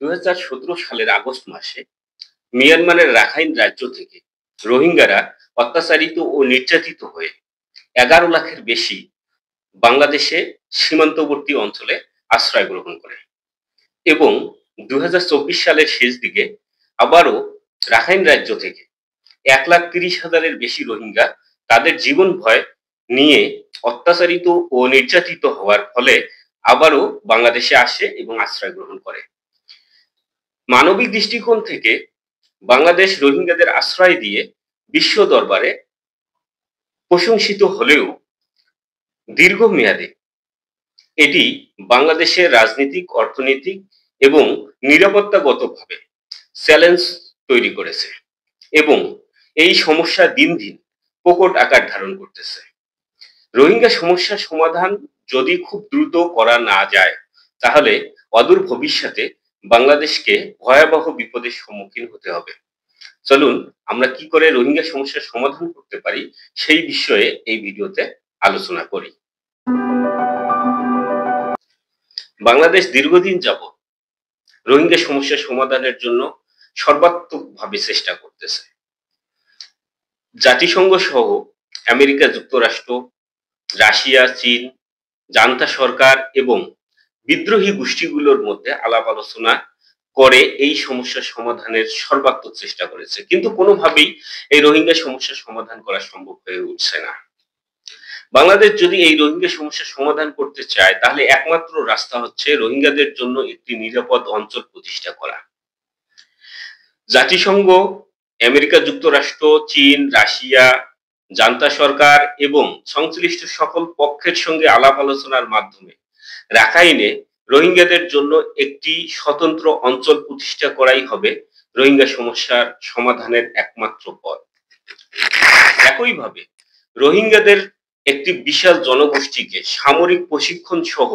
2017 সালের আগস্ট মাসে মিয়ানমারের রাখাইন রাজ্য থেকে রোহিঙ্গারা অত্যাচারিত ও নির্যাতিত হয়ে 11 লাখের বেশি বাংলাদেশে সীমান্তবর্তী অঞ্চলে আশ্রয় গ্রহণ করে এবং 2024 সালের শেষ দিকে আবারও রাখাইন রাজ্য থেকে 1,30,000-এর বেশি রোহিঙ্গা তাদের জীবন ভয় নিয়ে অত্যাচারিত ও নির্যাতিত হওয়ার ফলে আবারও বাংলাদেশে আসে এবং আশ্রয় গ্রহণ করে। মানবিক দৃষ্টিকোণ থেকে বাংলাদেশ রোহিঙ্গাদের আশ্রয় দিয়ে বিশ্ব দরবারে প্রশংসিত হলেও দীর্ঘমেয়াদে এটি বাংলাদেশের রাজনৈতিক, অর্থনৈতিক এবং নিরাপত্তাগতভাবে চ্যালেঞ্জ তৈরি করেছে এবং এই সমস্যা দিন দিন প্রকট আকার ধারণ করতেছে। রোহিঙ্গা সমস্যার সমাধান যদি খুব দ্রুত করা না যায় তাহলে অদূর ভবিষ্যতে বাংলাদেশকে ভয়াবহ বিপদের সম্মুখীন হতে হবে। চলুন আমরা কি করে রোহিঙ্গা সমস্যার সমাধান করতে পারি সেই বিষয়ে এই ভিডিওতে আলোচনা করি। বাংলাদেশ দীর্ঘদিন যাবৎ রোহিঙ্গা সমস্যার সমাধানের জন্য সর্বাত্মকভাবে চেষ্টা করতেছে। জাতিসংঘ সহ আমেরিকা যুক্তরাষ্ট্র, রাশিয়া, চীন, জান্তা সরকার এবং বিদ্রোহী গোষ্ঠীগুলোর মধ্যে আলাপ আলোচনা করে এই সমস্যার সমাধানের সর্বাত্মক চেষ্টা করেছে, কিন্তু কোনোভাবেই এই রোহিঙ্গা সমস্যার সমাধান করা সম্ভব হয়ে উঠছে না। বাংলাদেশ যদি এই রোহিঙ্গা সমস্যার সমাধান করতে চায় তাহলে একমাত্র রাস্তা হচ্ছে রোহিঙ্গাদের জন্য একটি নিরাপদ অঞ্চল প্রতিষ্ঠা করা। জাতিসংঘ, আমেরিকা যুক্তরাষ্ট্র, চীন, রাশিয়া, জান্তা সরকার এবং সংশ্লিষ্ট সকল পক্ষের সঙ্গে আলাপ আলোচনার মাধ্যমে রাখাইনে রোহিঙ্গাদের জন্য একটি স্বতন্ত্র অঞ্চল প্রতিষ্ঠা করাই হবে রোহিঙ্গা সমস্যার সমাধানের একমাত্র পথ। একইভাবে রোহিঙ্গাদের একটি বিশাল জনগোষ্ঠীকে সামরিক প্রশিক্ষণ সহ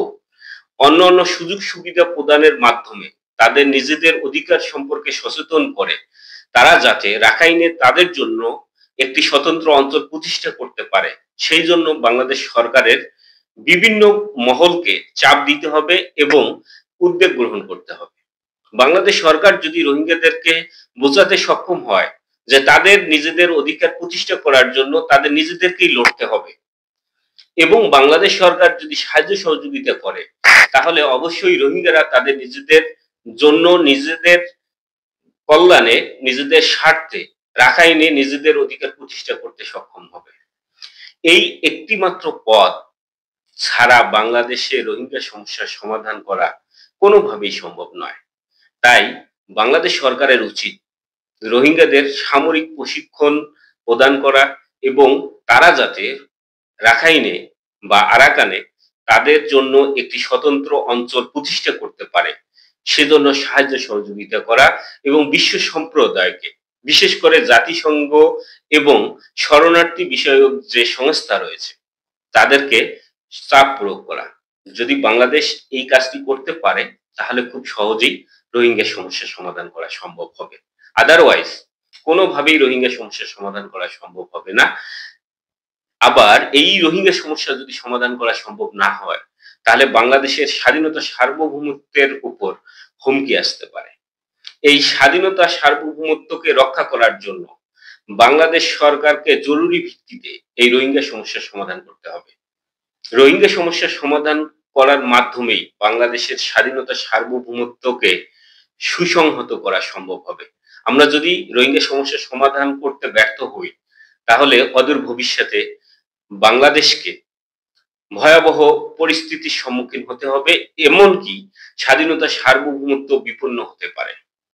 অন্যান্য সুযোগ সুবিধা প্রদানের মাধ্যমে তাদের নিজেদের অধিকার সম্পর্কে সচেতন করে তারা যাতে রাখাইনে তাদের জন্য একটি স্বতন্ত্র অঞ্চল প্রতিষ্ঠা করতে পারে সেই জন্য বাংলাদেশ সরকারের বিভিন্ন মহলকে চাপ দিতে হবে এবং উদ্যোগ গ্রহণ করতে হবে। বাংলাদেশ সরকার যদি রোহিঙ্গাদেরকে বোঝাতে সক্ষম হয় যে তাদের নিজেদের অধিকার প্রতিষ্ঠা করার জন্য তাদের নিজেদেরকেই লড়তে হবে এবং বাংলাদেশ সরকার যদি সাহায্য সহযোগিতা করে তাহলে অবশ্যই রোহিঙ্গারা তাদের নিজেদের জন্য, নিজেদের কল্যাণে, নিজেদের স্বার্থে রাখাইনে নিজেদের অধিকার প্রতিষ্ঠা করতে সক্ষম হবে। এই একটি মাত্র পথ ছাড়া বাংলাদেশে রোহিঙ্গা সমস্যার সমাধান করা কোনোভাবেই সম্ভব নয়। তাই বাংলাদেশ সরকারের উচিত রোহিঙ্গাদের সামরিক প্রশিক্ষণ প্রদান করা এবং তারা যাতে রাখাইনে বা আরাকানে তাদের জন্য একটি স্বতন্ত্র অঞ্চল প্রতিষ্ঠা করতে পারে সেজন্য সাহায্য সহযোগিতা করা এবং বিশ্ব সম্প্রদায়কে, বিশেষ করে জাতিসংঘ এবং শরণার্থী বিষয়ক যে সংস্থা রয়েছে তাদেরকে চাপ প্রয়োগ করা। যদি বাংলাদেশ এই কাজটি করতে পারে তাহলে খুব সহজেই রোহিঙ্গা সমস্যার সমাধান করা সম্ভব হবে। আদারওয়াইজ কোনোভাবেই রোহিঙ্গা সমস্যার সমাধান করা সম্ভব হবে না। আবার এই রোহিঙ্গা সমস্যা যদি সমাধান করা সম্ভব না হয় তাহলে বাংলাদেশের স্বাধীনতা সার্বভৌমত্বের উপর হুমকি আসতে পারে। এই স্বাধীনতা সার্বভৌমত্বকে রক্ষা করার জন্য বাংলাদেশ সরকারকে জরুরি ভিত্তিতে এই রোহিঙ্গা সমস্যার সমাধান করতে হবে। রোহিঙ্গা সমস্যার সমাধান করার মাধ্যমেই বাংলাদেশের স্বাধীনতা সার্বভৌমত্বকে সুসংহত করা সম্ভব হবে। আমরা যদি রোহিঙ্গা সমস্যার সমাধান করতে ব্যর্থ হই তাহলে অদূর ভবিষ্যতে বাংলাদেশকে ভয়াবহ পরিস্থিতির সম্মুখীন হতে হবে, এমনকি স্বাধীনতা সার্বভৌমত্ব বিপন্ন হতে পারে।